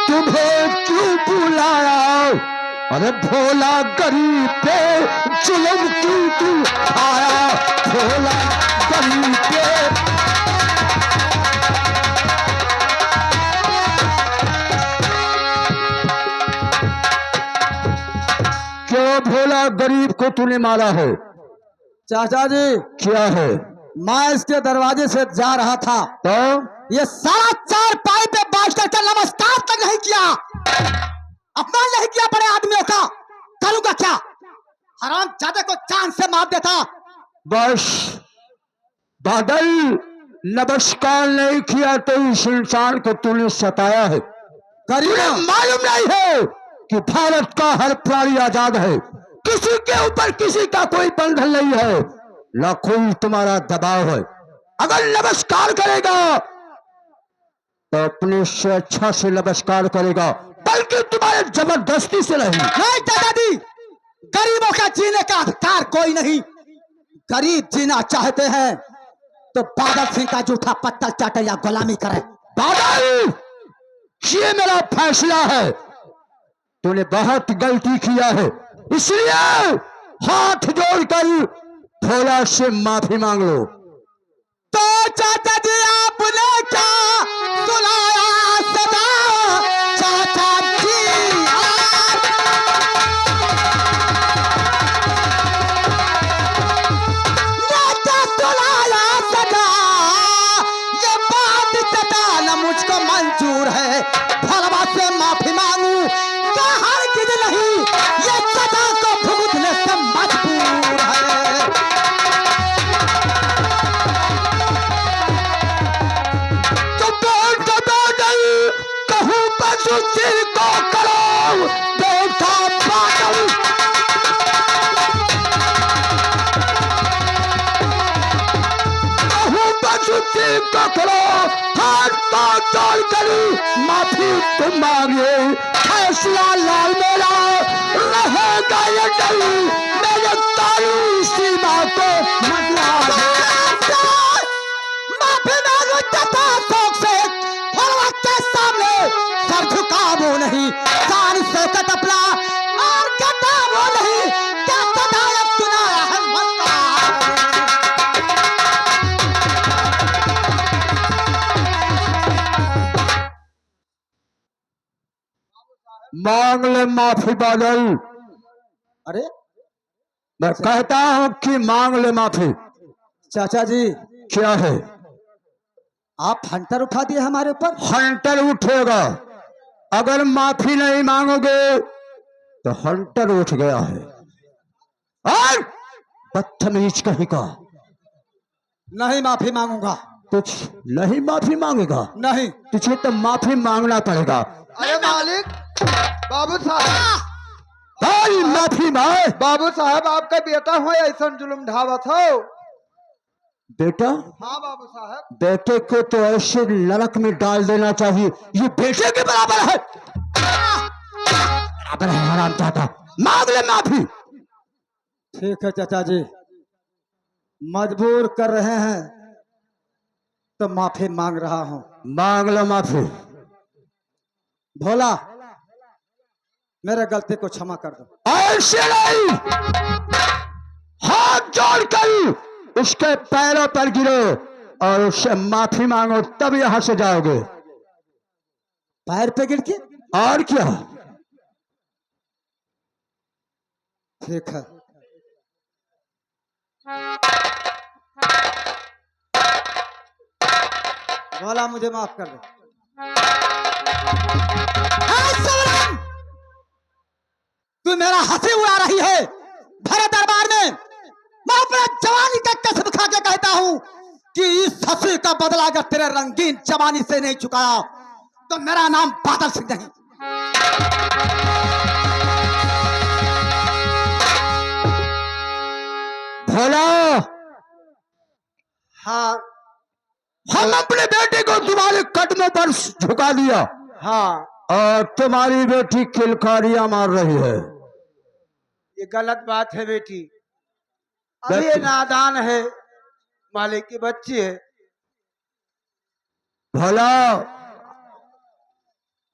तुम्हें क्यों बुलाया? अरे भोला गरीब पे जुल्म क्यों तू आया? भोला गरीब पे क्यों भोला गरीब को तूने मारा है? चाचा जी क्या है? मैं इसके दरवाजे से जा रहा था तो ये सारा चार पाई पे बैठ कर नमस्कार तक नहीं किया, अपमान नहीं किया बड़े आदमियों का। करूंगा क्या? हराम ज्यादा को चांद से मार देता। बस बादल, नमस्कार नहीं किया तो इस इंसान को तूने सताया है। गरीब मालूम नहीं है कि भारत का हर प्राणी आजाद है, किसी के ऊपर किसी का कोई बंधन नहीं है, न कोई तुम्हारा दबाव है। अगर नमस्कार करेगा तो अपनी स्वेच्छा से नमस्कार करेगा, बल्कि तुम्हारे जबरदस्ती से नहीं। नहीं दादाजी, गरीबों का जीने का अधिकार कोई नहीं। गरीब जीना चाहते हैं तो बादल सिंह का जूठा पत्तल चाटे या गुलामी करे। बादल, ये मेरा फैसला है। तूने बहुत गलती किया है, इसलिए हाथ जोड़कर भोला से माफी मांग लो। तो चाचा जी आपने क्या सुनाया सदा? चाचा जी क्या सुनाया सदा? ये बात सदा न मुझको मंजूर है। भोला से माफी मांगू क्या हरगिज़ नहीं, ये सदा को भुगतने से मजबूर है। कहूं पशु सिर को करो बेटा बादल। कहूं पशु सिर को करो, हाथ पांव जोड़ कर माफी तुम मांगे। फैसला लाल मेरा रहेगा ये डर, मेरे कानूनी सीमा को मरना है। माफी मांगो तथा शौक से भोला के सामने सर झुकावो नहीं, कान से कटपला और कटावो नहीं। क्या सदायब सुनाया है मस्ता? मांग ले माफी बादल। अरे मैं कहता हूं कि मांग ले माफी। चाचा जी, क्या है? आप हंटर उठा दिए हमारे ऊपर। हंटर उठेगा, अगर माफी नहीं मांगोगे तो हंटर उठ गया है। और बदतमीज कहीं का। नहीं माफी मांगूंगा। कुछ नहीं माफी मांगेगा? नहीं। तुझे तो माफी मांगना पड़ेगा। अरे मालिक, बाबू साहब, भाई माफी मांग। बाबू साहब आपका बेटा हो ऐसा जुल्म ढावत हो। बेटा? हाँ बाबू साहब। बेटे को तो ऐसे नरक में डाल देना चाहिए, ये बेटे के बराबर है। बराबर है हराम चाहता। मांग ले माफी। ठीक है चाचा जी, मजबूर कर रहे हैं तो माफी मांग रहा हूं। मांग लो माफी। भोला, मेरे गलती को क्षमा कर दो। ऐसे नहीं, हाथ जोड़कर उसके पैरों पर गिरो और उससे माफी मांगो, तब यहां से जाओगे। पैर पे गिर के? और क्या? ठीक है। भोला मुझे माफ कर दे। तू मेरा हंसी उड़ा रही है भरे दरबार में। मैं अपने जवानी का कसम खा के कहता हूं कि इस हंसी का बदला अगर तेरे रंगीन जवानी से नहीं चुकाया तो मेरा नाम बादल सिंह नहीं। भोला, हाँ हम अपने बेटे को तुम्हारे कदमों पर झुका दिया। हाँ, और तुम्हारी बेटी किलकारियां मार रही है। ये गलत बात है बेटी। अभी ये नादान है, मालिक की बच्ची है। भला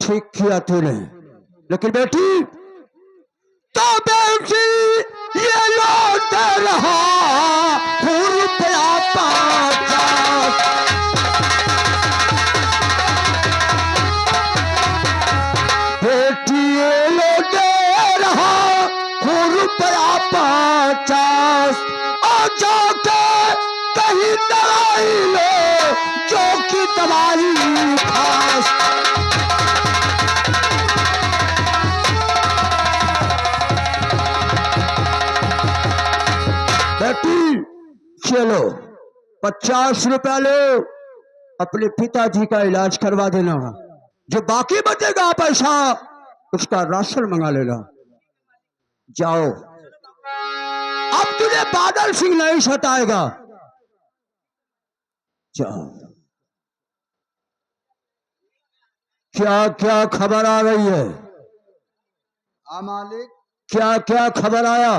ठीक किया तूने, लेकिन बेटी तो बेटी ये लौट रहा रुपया 50। बेटी ये लौट रहा रुपया 50 और जाके कहीं दवाई लो जो की दवाई खास। बेटी चलो 50 रुपया लो, अपने पिताजी का इलाज करवा देना, जो बाकी बचेगा पैसा उसका राशन मंगा लेना। जाओ, अब तुझे बादल सिंह नहीं सताएगा। जाओ। क्या क्या खबर आ रही है? हाँ मालिक। क्या क्या खबर आया?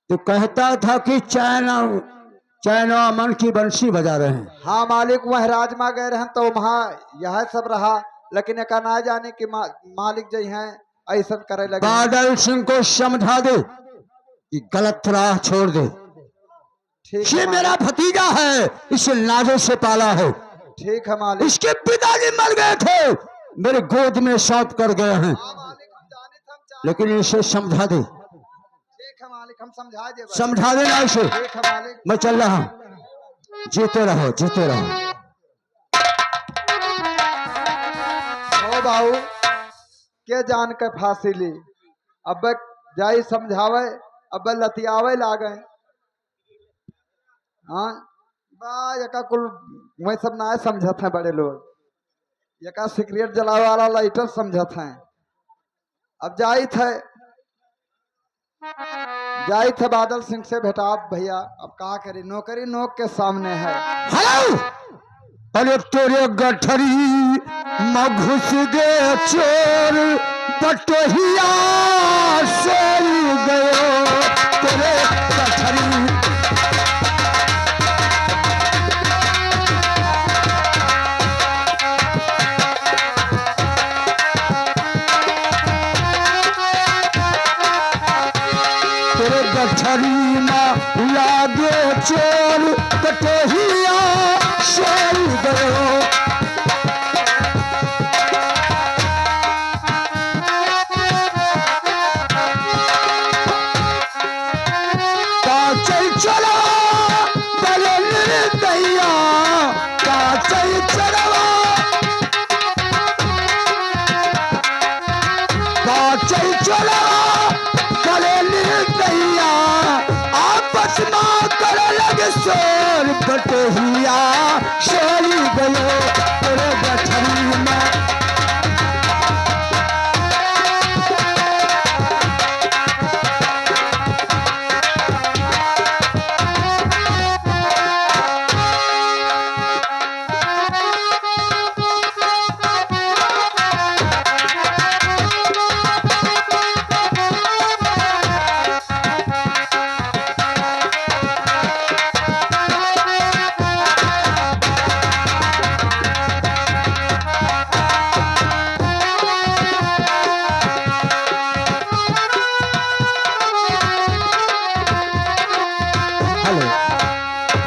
तो कहता था कि चाइना अमन की बंसी बजा रहे हैं। हाँ मालिक, वह राजमा गए हैं तो वहाँ यह सब रहा, लेकिन एक ना जाने कि मालिक जी हैं ऐसा करे लगे। बादल सिंह को समझा दे कि गलत राह छोड़ दे। ठीक ये है मेरा भतीजा है, इसे लाजों से पाला है। ठीक है मालिक। इसके पिताजी मर गए थे, मेरे गोद में सौंप कर गए हैं, हाँ मालिक, हम जाने थे, हम चाहे। लेकिन इसे समझा दे। ठीक है मालिक, हम समझा दे। समझा देना इसे। ठीक है मालिक। मैं चल रहा हूं, जीते रहो जीते रहो। ओ बाबू के जान के फांसी ली, अब जाई समझावे, अब लतियावे लागे। हाँ बा यका कुल वही सब ना समझत हैं बड़े लोग, यका सिगरेट जलावे वाला लाइटर समझत हैं। अब जाई थे बादल सिंह से भेटा भैया, अब का करी, नौकरी नोक के सामने है। हेलो, अरे तेरे गठरी में घुस गए चोर, पटोहिया से गयो तेरे गठरी। तेरे गठरी में लागे चोर, पटोहिया से गयो। बटोहिया सोई गयो तेरे गठरी में।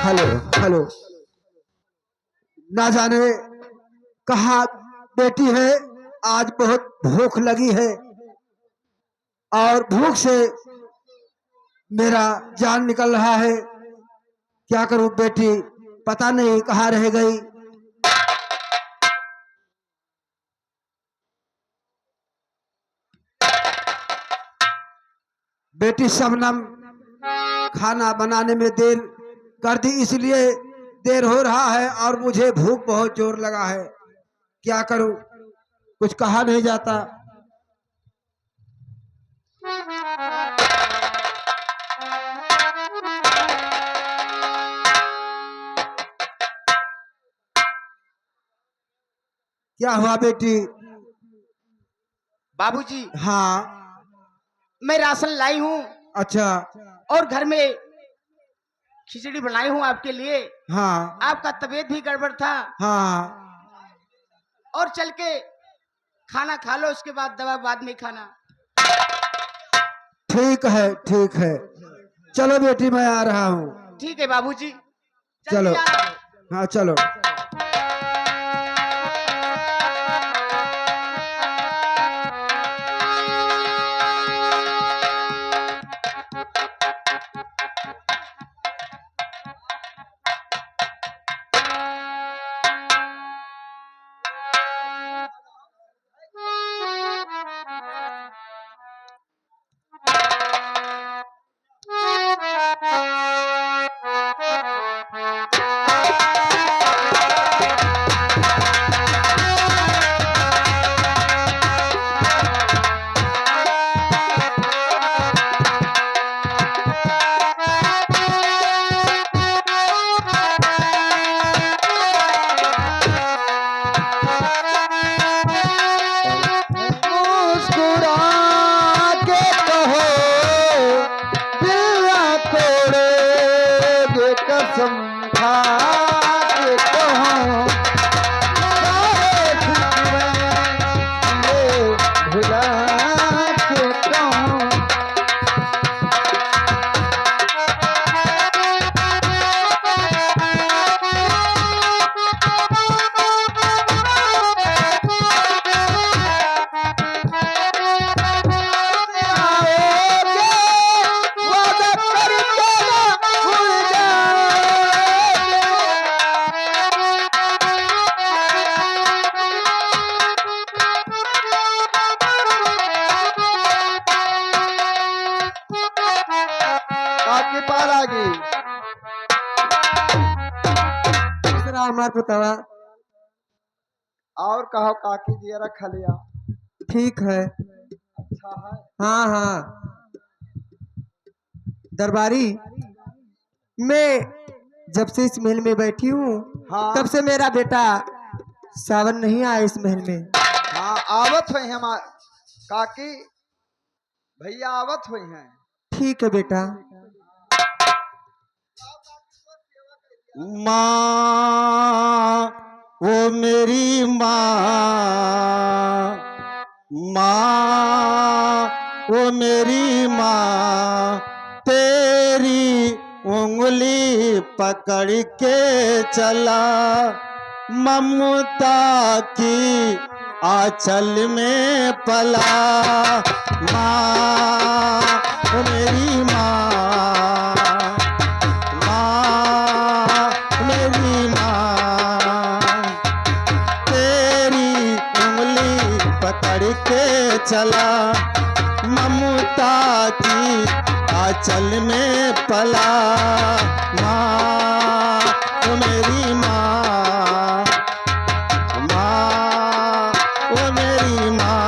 हेलो हेलो, ना जाने कहा बेटी है, आज बहुत भूख लगी है और भूख से मेरा जान निकल रहा है। क्या करूं बेटी, पता नहीं कहाँ रह गई। बेटी शबनम खाना बनाने में देर कर दी, इसलिए देर हो रहा है और मुझे भूख बहुत जोर लगा है। क्या करूं, कुछ कहा नहीं जाता। क्या हुआ बेटी? बाबूजी, हाँ। मैं राशन लाई हूँ अच्छा। और घर में खिचड़ी बनाई हूँ आपके लिए। हाँ आपका तबीयत भी गड़बड़ था। हाँ। और चल के खाना खा लो, उसके बाद दवा बाद में खाना। ठीक है ठीक है, चलो बेटी मैं आ रहा हूँ। ठीक है बाबूजी, चलो। जल्दी आना। हाँ चलो। मुस्कुरा के कहो दिल ना तोड़ोगे, कसम खा के कहो सारे दुश्मन ये भुला के कहो। वादा करके ना भूल काकी पार आ गई। हमार पुतवा और कहो काकी जी रख लिया। ठीक है। अच्छा है। हाँ हाँ दरबारी, मैं जब से इस महल में बैठी हूँ हाँ। तब से मेरा बेटा सावन नहीं आया इस महल में। हाँ आवत हुई हम काकी, भैया आवत हुई हैं। ठीक है बेटा। माँ वो मेरी माँ, माँ वो मेरी माँ, तेरी उंगली पकड़ के चला, ममता की आंचल में पला। माँ वो मेरी माँ, माँ मेरी माँ, तेरी उंगली पकड़ के चला, ममता की आंचल में पला। माँ वो मेरी माँ, माँ वो मेरी माँ।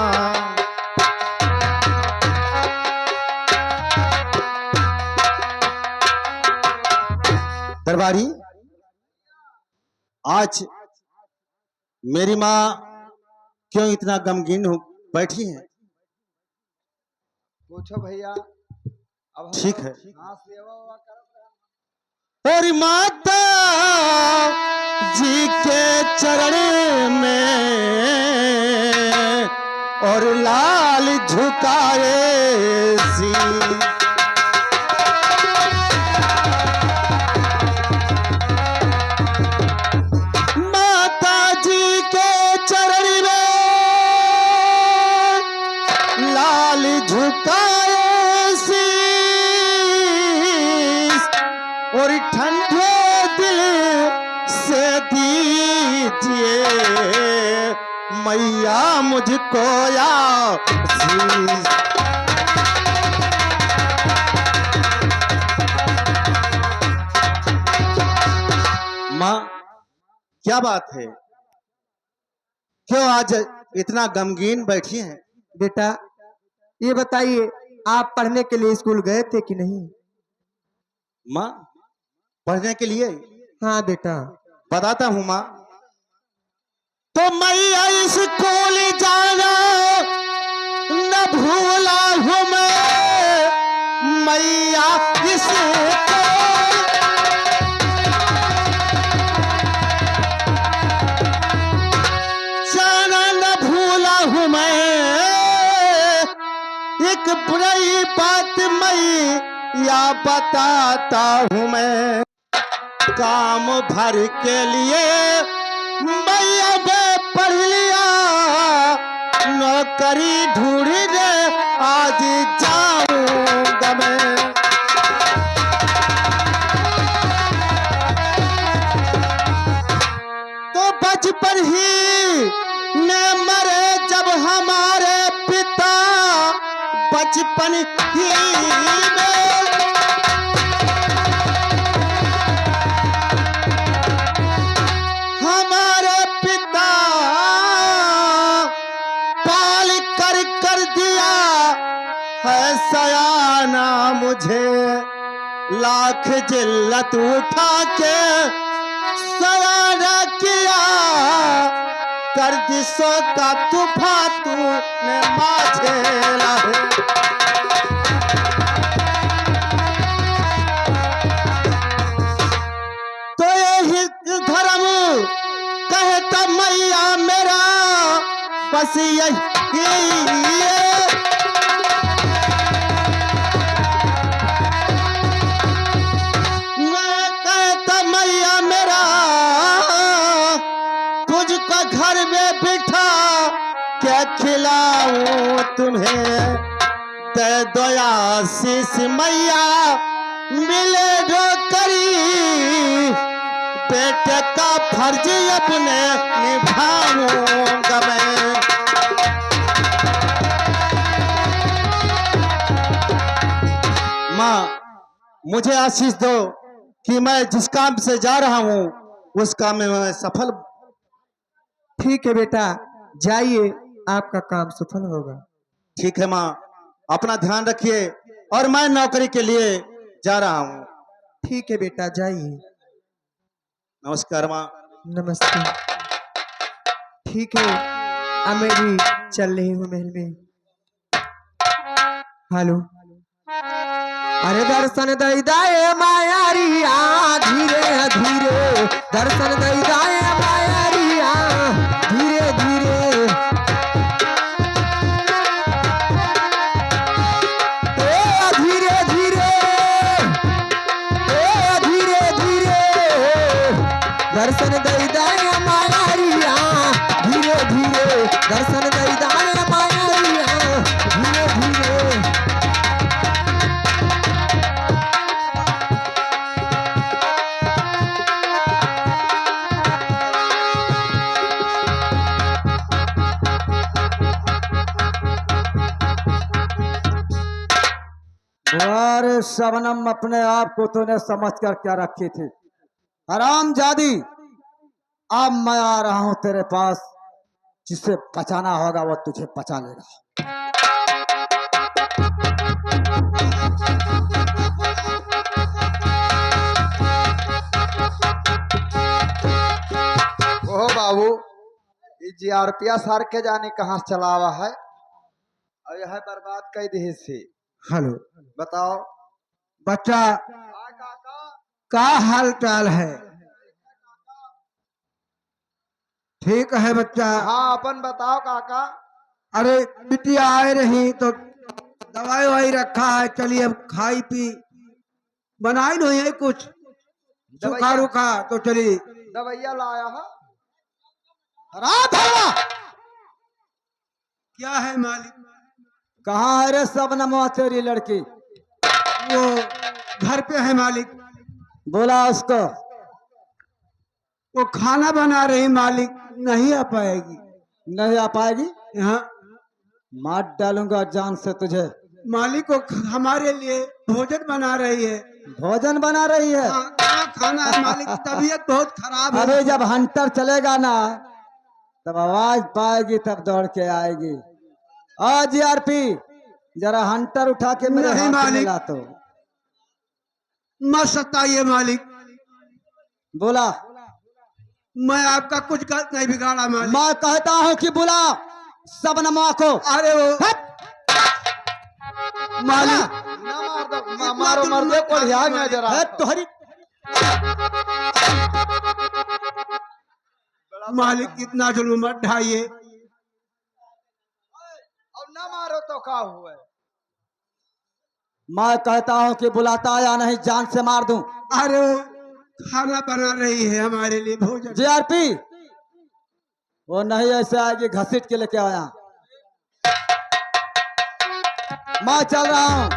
दरबारी, आज मेरी माँ क्यों इतना गमगीन हो बैठी है? पूछो भैया। अब हम ठीक है। हाँ सेवा वेवा करब। और माता जी के चरण में और लाल झुकाए सी, माता जी के चरण में लाल झुकाए शीश, और ठंडे दिल से दीजिए मैया मुझको आशीष। माँ क्या बात है, क्यों आज इतना गमगीन बैठी हैं? बेटा ये बताइए, आप पढ़ने के लिए स्कूल गए थे कि नहीं? माँ पढ़ने के लिए हाँ बेटा। बताता हूँ माँ। तो मैया स्कूल जाना न भूला हूँ मैं, मैया किसको बुरी बात मैं या बताता हूँ मैं, काम भर के लिए मैया ने पढ़ लिया, नौकरी ढूंढने आज जाऊंगा मैं। तो बचपन ही में मरे जब हमारे पिता, बचपन ही में हमारे पिता पाल कर दिया है सयाना मुझे, लाख जिल्लत उठा के सयाना किया, गर्दिशों का तूफान तूने माझेला है। तो यही धर्म कहता मैया मेरा, बस यही मैं कहता मैया मेरा, तुझको घर में बिठा क्या खिलाऊं तुम्हें, दे दो आशीष मैया मिले नौकरी, बेटे का फर्ज अपने निभाऊंगा मैं। माँ मुझे आशीष दो कि मैं जिस काम से जा रहा हूँ उस काम में मैं सफल। ठीक है बेटा, जाइए, आपका काम सफल होगा। ठीक है माँ, अपना ध्यान रखिए और मैं नौकरी के लिए जा रहा हूँ। ठीक है बेटा, जाइए। नमस्कार माँ। नमस्ते। ठीक है, अब मैं भी चल रही हूँ महल में। हेलो, अरे दर्शन दई दाए मायारिया, धीरे धीरे दर्शन दई दाए मायारिया, धीरे धीरे धीरे धीरे धीरे धीरे दर्शन दई दाए मायारिया, धीरे धीरे दर्शन दई दाए मायारिया, धीरे धीरे। अरे शबनम, अपने आप को तूने समझ कर क्या रखी थी? हराम जादी, अब मैं आ रहा हूं तेरे पास, जिसे बचाना होगा वो तुझे बचा लेगा। ओहो बाबू, ये जियारपिया सार के जाने कहाँ से चला हुआ है और यह बर्बाद कर दी से। हेलो बताओ बच्चा, का हाल चाल है? ठीक है बच्चा। हाँ, अपन बताओ काका। अरे बिटिया आए रही तो दवाई वाई रखा है, चलिए अब खाई पी बनाई नहीं है कुछ सूखा रूखा, तो चलिए। दवाइया लाया है। रात है। क्या है मालिक? कहाँ है रे सब नमो तेरी लड़की? वो घर पे है मालिक। बोला उसको। वो खाना बना रही मालिक, नहीं आ पाएगी। नहीं आ पाएगी? यहाँ मार डालूंगा जान से तुझे। मालिक को हमारे लिए भोजन बना रही है। भोजन बना रही है? क्या खाना है मालिक? तबीयत बहुत खराब है। अरे जब हंटर चलेगा ना तब आवाज पाएगी, तब दौड़ के आएगी। आज जीआरपी, जरा हंटर उठा के मेरे नहीं हाथ में मालिक। ला तो। मत सताइए मालिक। बोला। मैं आपका कुछ गलत नहीं बिगाड़ा मालिक। मैं कहता हूँ कि बुला सब नमा को। अरे वो मालिक, ना मार दो, मारो मर दे को ध्यान में जरा। तुम्हारी मालिक इतना जुल्म मत ढाइए। अब ना मारो तो क्या हुआ? मैं कहता हूँ कि बुलाता या नहीं, जान से मार दूं। अरे वो खाना बना रही है हमारे लिए भोजन। जीआरपी वो नहीं ऐसे आएगी, घसीट के लेके आया। मैं चल रहा हूँ।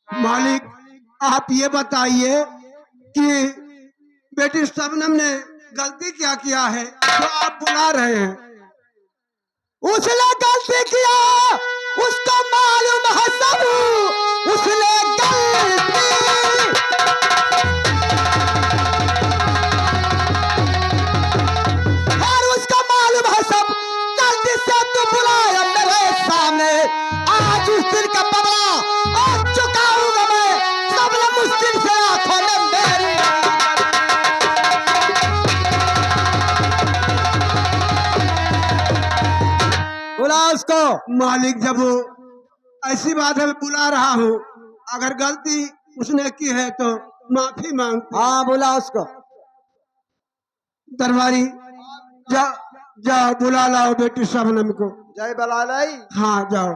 मालिक आप ये बताइए कि बेटी शबनम ने गलती क्या किया है जो आप बुला रहे हैं? उसने गलती किया, उसको मालूम है सब। उसने गलती, और उसका मालूम है सब। गलती से तू बुलाया मेरे सामने, आज उस दिन का बदला आज चुकाऊंगा मैं। सबने मुश्किल से आंखों में मेरी बुला उसको। मालिक जब वो ऐसी बात है मैं बुला रहा हूँ, अगर गलती उसने की है तो माफी मांगते हैं। हाँ बुला उसको। दरबारी जाओ जाओ बुला लाओ बेटी शबनम को। जय बलालाई। हाँ जाओ।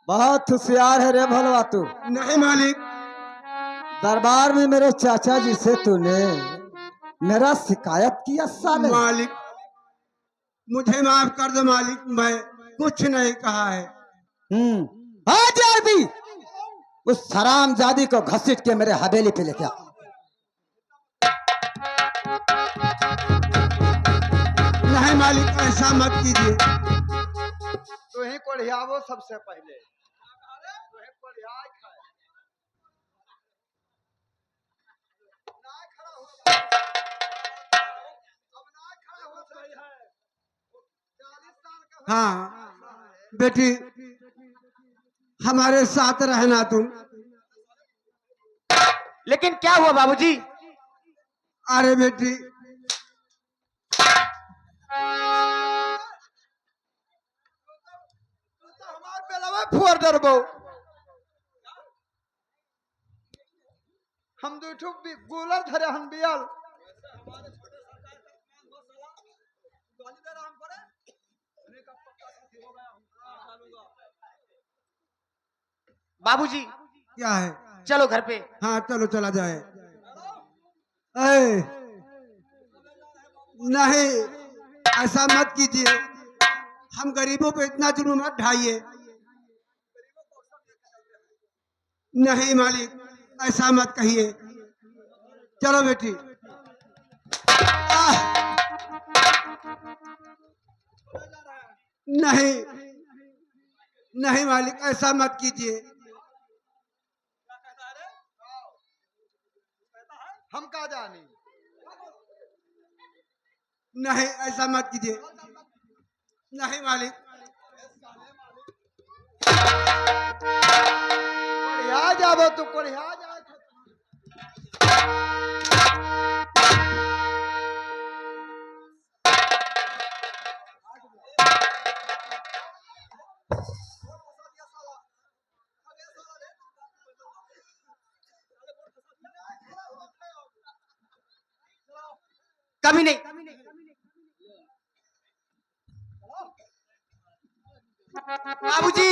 बहुत होशियार है रे भलवा तू। नहीं मालिक। दरबार में मेरे चाचा जी से तूने मेरा शिकायत किया साले। मालिक मुझे माफ कर दो मालिक, मैं कुछ नहीं कहा है। हाँ जीआरपी, उस हरामजादी को घसीट के मेरे हवेली पे लेके आ। नहीं मालिक ऐसा मत कीजिए। तो ही कोढ़ियावो सबसे पहले। तो ही कोढ़िया खाए। ना खड़ा हो। अब ना खड़ा हो रही है। 40 साल का हाँ बेटी हमारे साथ रहना तुम। लेकिन क्या हुआ बाबूजी? अरे बेटी हमार बेलवा फुअर डरबो। हम दुठो गोलर धरे हन बियल। बाबूजी क्या है? चलो घर पे। हाँ चलो चला जाए। ऐ, नहीं ऐसा मत कीजिए, हम गरीबों पे इतना जुल्म मत ढाइए। नहीं मालिक ऐसा मत कहिए। चलो बेटी। आह! नहीं नहीं मालिक ऐसा मत कीजिए। हम का जानी। नहीं ऐसा मत कीजिए। नहीं मालिक। कोढ़िया जाबो तू कोढ़िया जा। कभी नहीं। बाबूजी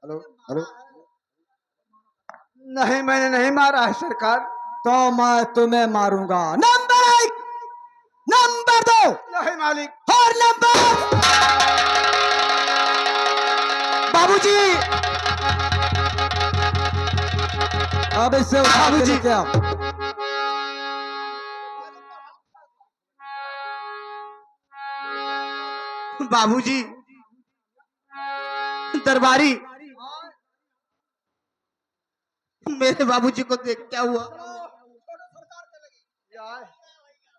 हेलो हेलो। नहीं मैंने नहीं मारा है सरकार। तो मैं तुम्हें मारूंगा। नंबर 1, नंबर 2 नहीं मालिक। और नंबर बाबूजी अब इसे उठा के बाबूजी। लेके आओ। बाबूजी दरबारी मेरे बाबूजी को देख क्या हुआ?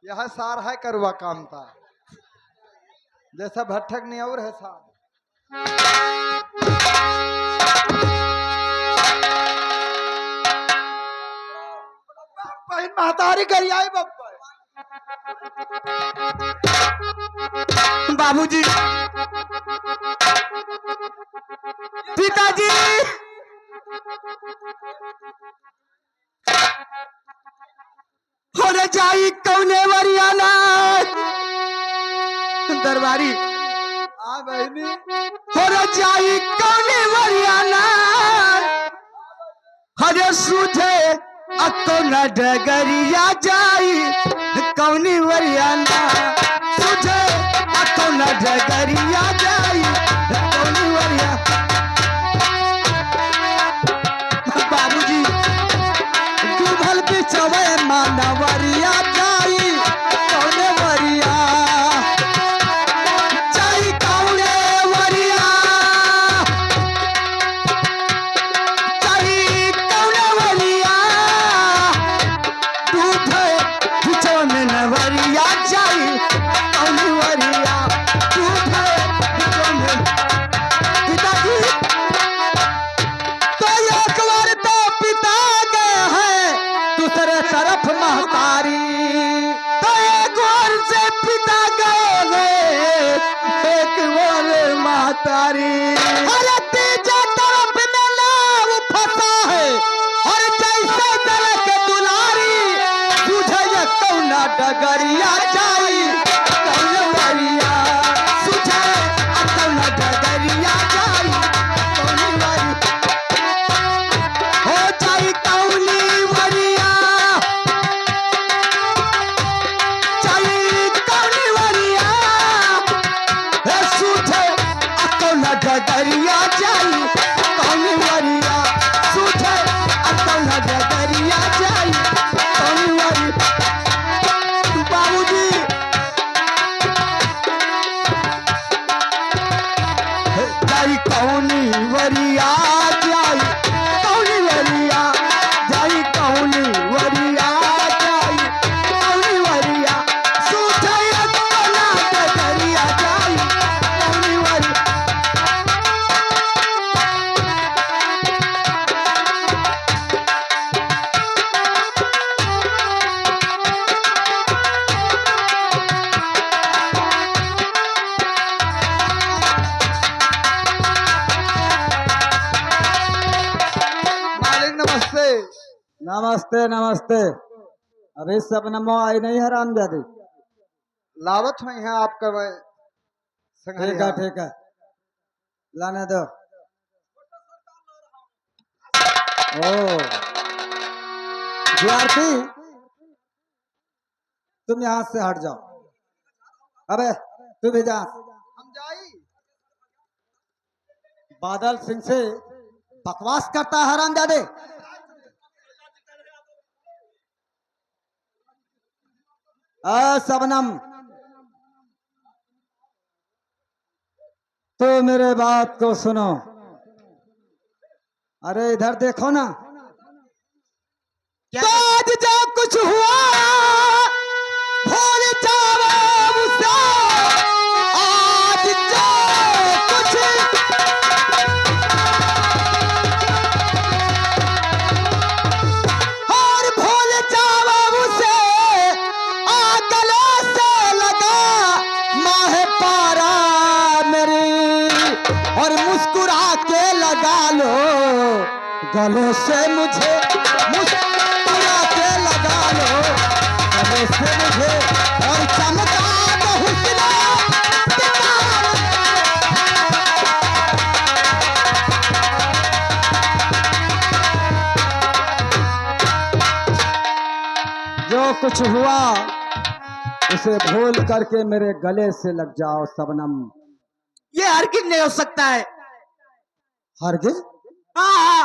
यह सार है करुआ काम था। जैसा भट्ठक नहीं और है साहब। बहन महतारी करी आई बप्पा। बाबूजी, पिताजी, होने जाई कौने वरियाना दरबारी, हाँ बहनी। होने जाई कौने वरियाना हरे सूझे अको न डगरिया जाई कौनी वरियाना सूझे अको न डगरिया जाई कौनी वरिया। बाबूजी, दूधल बिचवे मानवरिया जाई कौने वरिया जाई कौने वरिया जाई कौने वरिया दूधे बिचौने नवरिया जाई कौनी वरिया दूधे बिचौने। पिताजी, तो एक बार तो पिता गए हैं दूसरे तरफ महतारी तो एक ओर से पिता गए हैं एक ओर महतारी। अरे तीजा तरफ में नाव फंसा है और जैसे दल के दुलारी तुझे ये कौना डगरिया जाई कौन वरिया सुझे कौन डगरिया जाई कौन वरिया हो जाई कौनी वरिया जाई कौनी वरिया हे सुझे कौन डगरिया जाई कौनी वरिया सुझे कौन डगरिया जाई कौनी वरिया। बाबूजी, जाई कौनी वरिया जाई कौनी वरिया जाई कौनी वरिया जाई कौनी वरिया सूझे अपना डगरिया जाई कौनी वरिया। मालिक नमस्ते। नमस्ते नमस्ते। अभी सब नमो आई नहीं है रामजादी। लावत हुई है आपका वह संघरिया। ठीक है लाने दो। ओ विद्यार्थी तुम यहाँ से हट जाओ। अबे तू भी जा। हम जाई। बादल सिंह से बकवास करता है हरामजादे। सबनम तो मेरे बात को सुनो। अरे इधर देखो ना। तो आज जो कुछ हुआ भूल जाओ उसे। आज जो कुछ और भूल जाओ उसे। गले से लगा माह पारा मेरी और मुस्कुरा के लगा लो गले से मुझे। मुस्कुरा के लगा लो गले से मुझे और चमका दो हुस्न सितारा। जो कुछ हुआ उसे भूल करके मेरे गले से लग जाओ सबनम। ये हरगिज नहीं हो सकता है। हरगिज हाँ,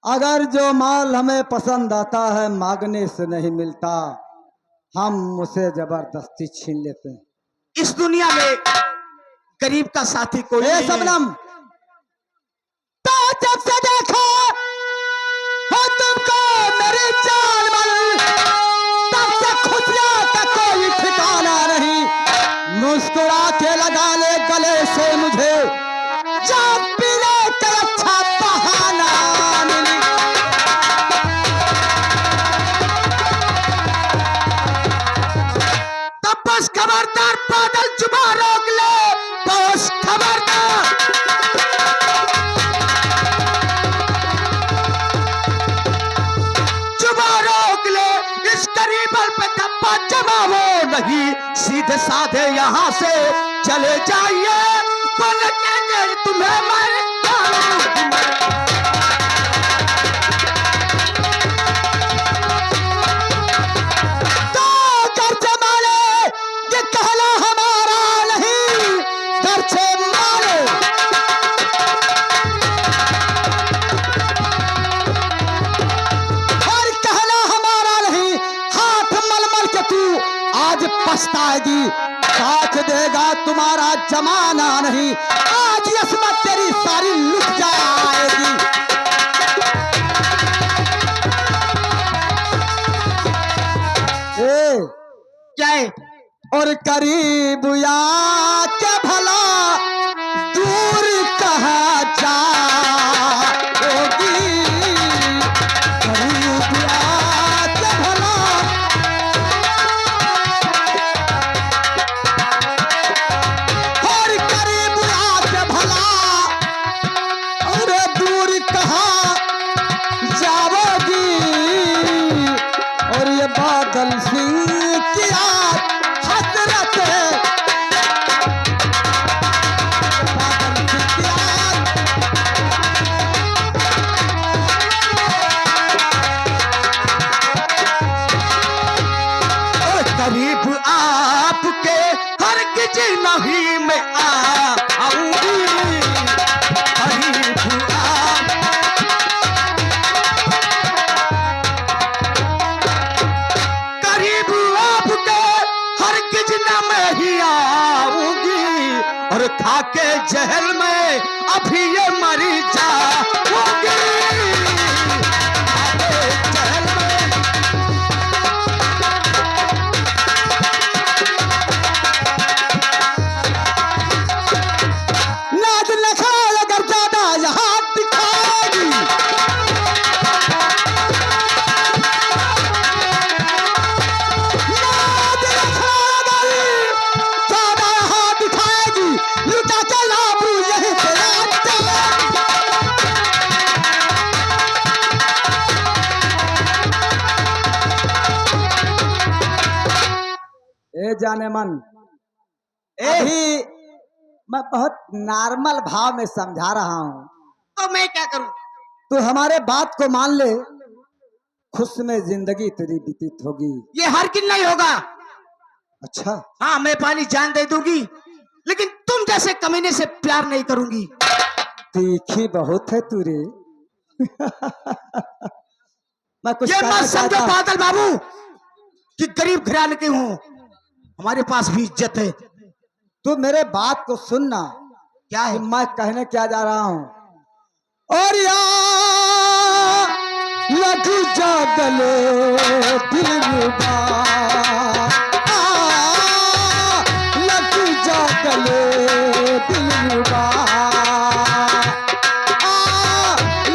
अगर जो माल हमें पसंद आता है मांगने से नहीं मिलता, हम उसे जबरदस्ती छीन लेते हैं। इस दुनिया में गरीब का साथी कोई ए नहीं है। सबनम, तो जब से देखा हो तुमको मेरी जान वाली, तब से खुशियां का कोई ठिकाना नहीं, सीधे साधे यहाँ से चले जाइए, बोल के तुम्हें मैं तो घर से मारे ये कहना हमारा नहीं, घर से मारे और कहना हमारा नहीं। हाथ मल मल के तू आज पछताएगी, साथ देगा तुम्हारा जमाना नहीं, आज यसमत तेरी सारी लुट जाएगी। ए क्या है? और करीब या के भला दूर कहा जाओगी, करीब या के भला और करीब या के भला अरे दूर कहा जाओगी। और ये बादल सिंह की आज हसरत है, बादल सिंह की आज और करीब आपके हरगिज नहीं मैं आऊंगी, करीब आप करीब आपके हरगिज न मैं ही आऊंगी, और खाके जहल में अभी ये मरी जाऊंगी, खाके जहल में नाच लखाए अगर ज्यादा यहाँ दिखाएगी। नाच लखाए अगर ज्यादा यहाँ दिखाएगी, लुटा के लाबू यहीं से आज चलेगी। ए जाने मन, अभी मैं बहुत नॉर्मल भाव में समझा रहा हूँ, तो मैं क्या करूं? तो हमारे बात को मान ले, खुश में जिंदगी तेरी व्यतीत होगी। ये हर किन नहीं होगा। अच्छा, हाँ, मैं पानी जान दे दूंगी, लेकिन तुम जैसे कमीने से प्यार नहीं करूंगी। तीखी बहुत है तू रे। मैं कुछ ये कहना मत समझो चाहता- बादल बाबू कि गरीब घराने के हूं, हमारे पास भी इज्जत है। तू मेरे बात को सुनना, क्या है? कि मैं कहने क्या जा रहा हूँ। और या लग जागले दिलरुबा, लग जागले दिलरुबा,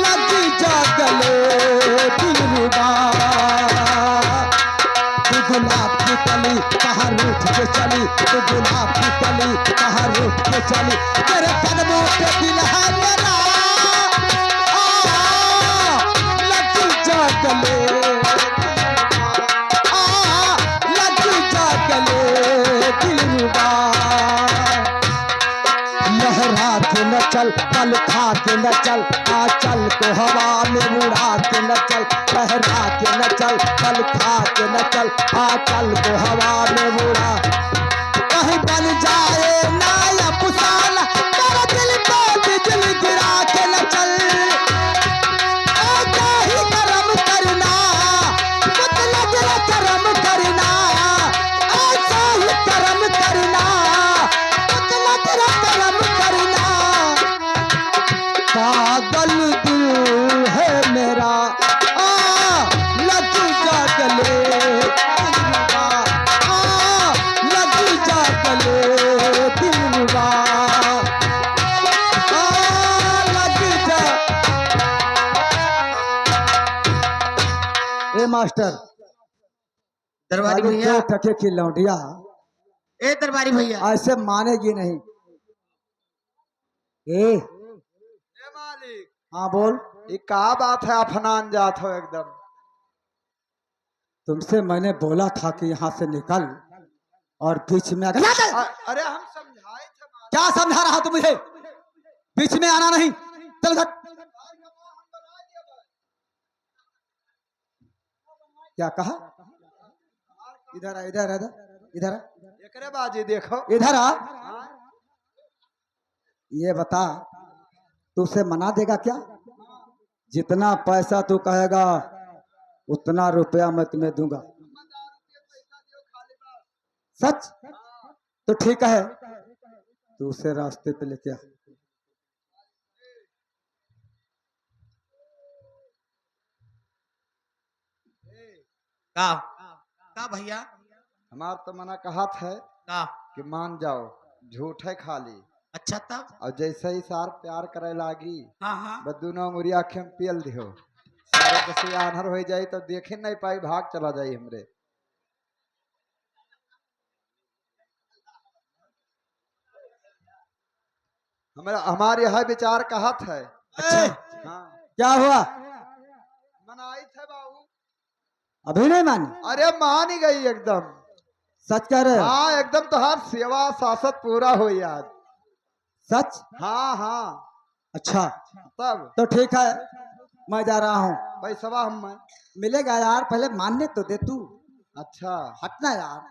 लग जागले दिलरुबा। तू गुलाब की कली कहाँ रूठ के चली, तू गुलाब की कली कहाँ रूठ के चली, तेरे कदमों पे दिल है मेरा, लग जा गले, लग जा गले दिलरुबा। लहरा के न चल, पल खा के न चल, आंचल को हवा में उड़ा के न चल, लहरा के न चल, पल खा के न चल, आंचल को हवा में उड़ा। कहीं बन जाए ना या पुसाला, तेरा दिल पे बिजली गिरा के न चल। ऐसा ही करम करना, मतलब करम करना, ऐसा ही करम करना, मतलब करम करना। पागल दिल है मेरा, लग जा गले दिलरुबा, लग जा गले दिलरुबा, लग जा। ए मास्टर, दरबारी अभी भैया, 2 टके की लौंडिया ए दरबारी भैया, ऐसे मानेगी नहीं। ए मालिक, हाँ बोल। ये क्या बात है, अफनान जात हो एकदम। तुमसे मैंने बोला था कि यहाँ से निकल, और बीच में आकर अरे हम समझाए थे महाराज। क्या समझा रहा तू मुझे? बीच में आना नहीं, चल उधर। क्या कहा? इधर आ, इधर आ, इधर आ, एकरे बाजी देखो। इधर आ। ये बता, तू उसे मना देगा क्या? जितना पैसा तू कहेगा उतना रुपया मैं तुम्हें दूंगा। सच? तो ठीक है, तू उसे रास्ते पे लेके आ। का भैया? हमार तो मना कहा था का? कि मान जाओ, झूठ है खाली। अच्छा तब? और जैसे ही सार प्यार करे लागी, हाँ हाँ। बदूनो मुरी आँखें में पियल दियो। सारे जैसे आनहर हो जाए तो देखे नहीं पाई, भाग चला जाई हमरे। हमारे यह विचार कहा था। अच्छा, हाँ, क्या हुआ? मनाई थे बाबू। अभी नहीं मानी? अरे मान ही गई एकदम। सच कह रहे हो? हाँ एकदम, तो हर सेवा शासक पूरा हो यार। सच? हाँ हाँ। अच्छा, तब तो ठीक है, मैं जा रहा हूँ। पैसवा हम मिलेगा यार, पहले मानने तो दे तू। अच्छा। हटना यार।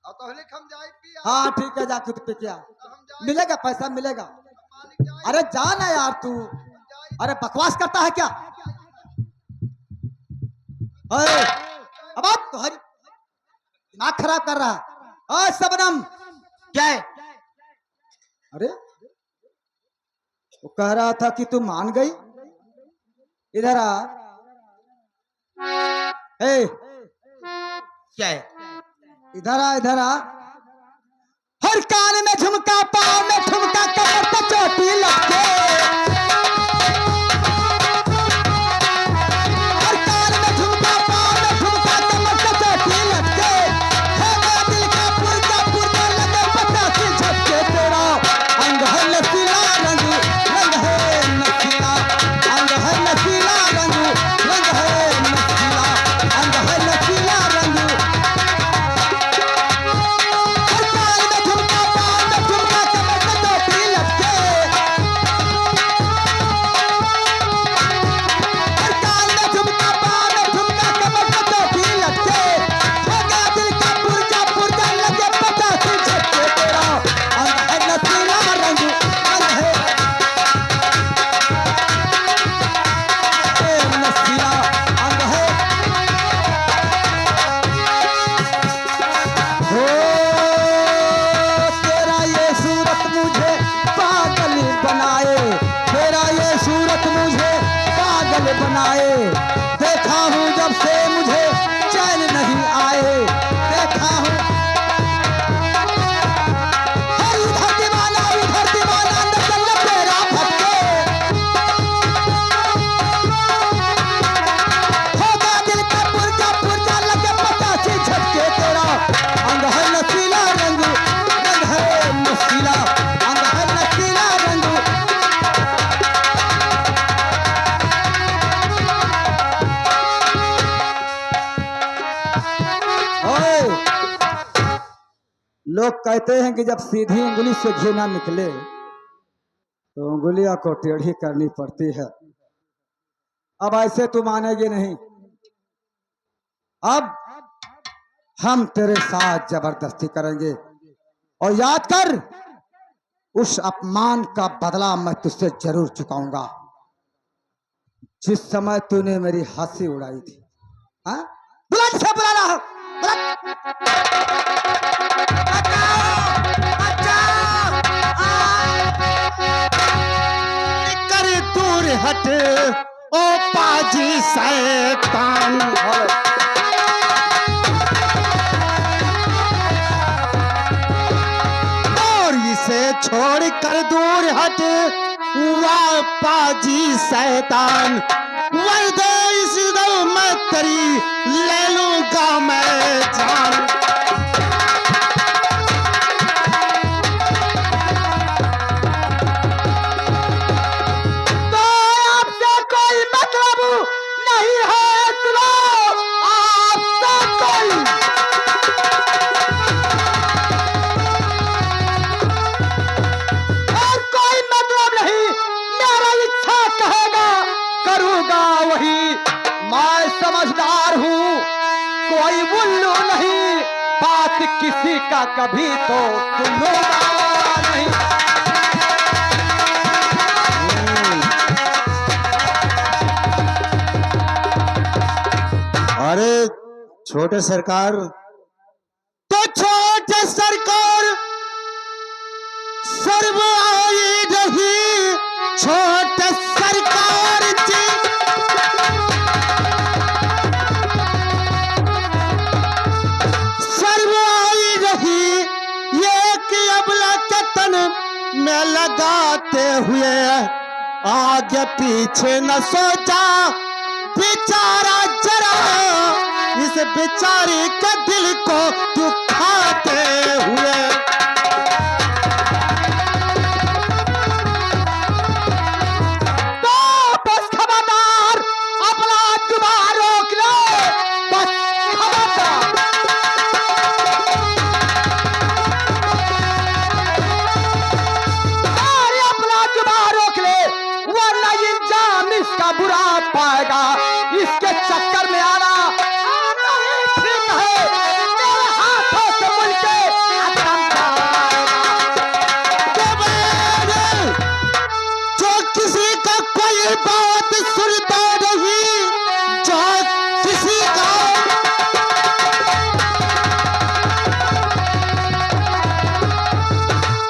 अब तो हले हम जाए पिया। हाँ ठीक है, जाके पे क्या हम जाए। मिलेगा, पैसा मिलेगा। मालिक जाए। अरे जाना यार तू। अरे बकवास करता है क्या? अरे अब आप तुम्हारी दिमाग खराब कर रहा है। ओए सबनम, क्या है? अरे वो कह रहा था कि तू मान गई। इधर आ। ए, क्या है? इधर आ, इधर आ। हर कान में झुमका, पाँव में ठुमका, कमर पे चोटी लटके। हर कान में झुमका, पाँव में ठुमका, कमर पे चोटी लटके। है मेरा दिल का पुर्जा पुर्जा, लगे पचासी झटके। तेरा अंग है नशीला रंग, रंग है नशीला। अंग है नशीला रंग, रंग है नशीला। अंग है नशीला रंग। हर कान में झुमका, पाँव में ठुमका, कमर पे चोटी लटके। हर कान में झुमका, पाँव में ठुमका, कमर पे चोटी लटके। हो गया दिल का पुर्जा पुर्जा, लगे पचासी झटके। तेरा अंग है नशीला रंग, रंग है नशीला। अंग है हो। तेरा ये सूरत मुझे पागल बनाए। तेरा ये सूरत मुझे पागल बनाए। देखा हूँ जब से मुझे चैन नहीं आए। देखा हूँ हर उधर दीवाना, नचल तेरा भटके। हो गया दिल का पुर्जा पुर्जा, लगे पचासी झटके। तेरा अंग है नशीला रंग, रंग है नशीला। अंग है नशीला रंग। ओए, लोग कहते हैं कि जब सीधी उंगली से घी ना निकले तो उंगलियों को टेढ़ी करनी पड़ती है। अब ऐसे तू मानेगी नहीं। अब हम तेरे साथ जबरदस्ती करेंगे। और याद कर, उस अपमान का बदला मैं तुझसे जरूर चुकाऊंगा जिस समय तूने मेरी हंसी उड़ाई थी। हाँ, बुला जिसे बुलाना हो, बुला। कर दूर हट ओ पाजी शैतान। और इसे छोड़ कर दूर हट हुआ पाजी शैतान। वरदे इस दम में तेरी ले लूंगा मैं जान। तो आपसे कोई मतलब नहीं है। सुनो, आपसे कोई मैं समझदार हूँ, कोई उल्लू नहीं, बात किसी का कभी तो सुनूंगा नहीं। अरे छोटे सरकार, तो छोटे सरकार सर्व आई रही, छोटे सरकार जी सर्व आई रही, एक अबला के तन में लगाते हुए आगे पीछे न सोचा बेचारा जरा, इस बेचारे के दिल को दुखाते हुए। तो बस खबरदार, अपना जुबान रोक लो, बस खबरदार। अरे अपना जुबान रोक ले, वरना इंजाम इसका बुरा पाएगा। इसके चक्कर में आना नहीं ठीक है, तेरे हाथों से मुझके अदम जाएगा। जो किसी का कोई बात सुनता नहीं, जो किसी का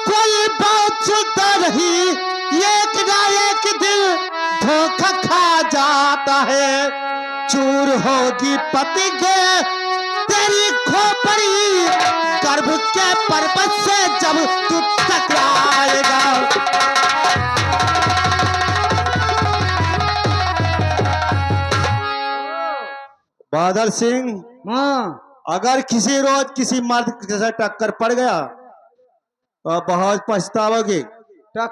कोई बात सुनता नहीं, एक ना एक दिन धोखा खा जाता है। चूर होगी पति के तेरी खोपड़ी, गर्भ के पर्वत से जब तू टकराएगा। बादल सिंह, हाँ अगर किसी रोज किसी मर्द के साथ टक्कर पड़ गया तो बहुत पछताओगे।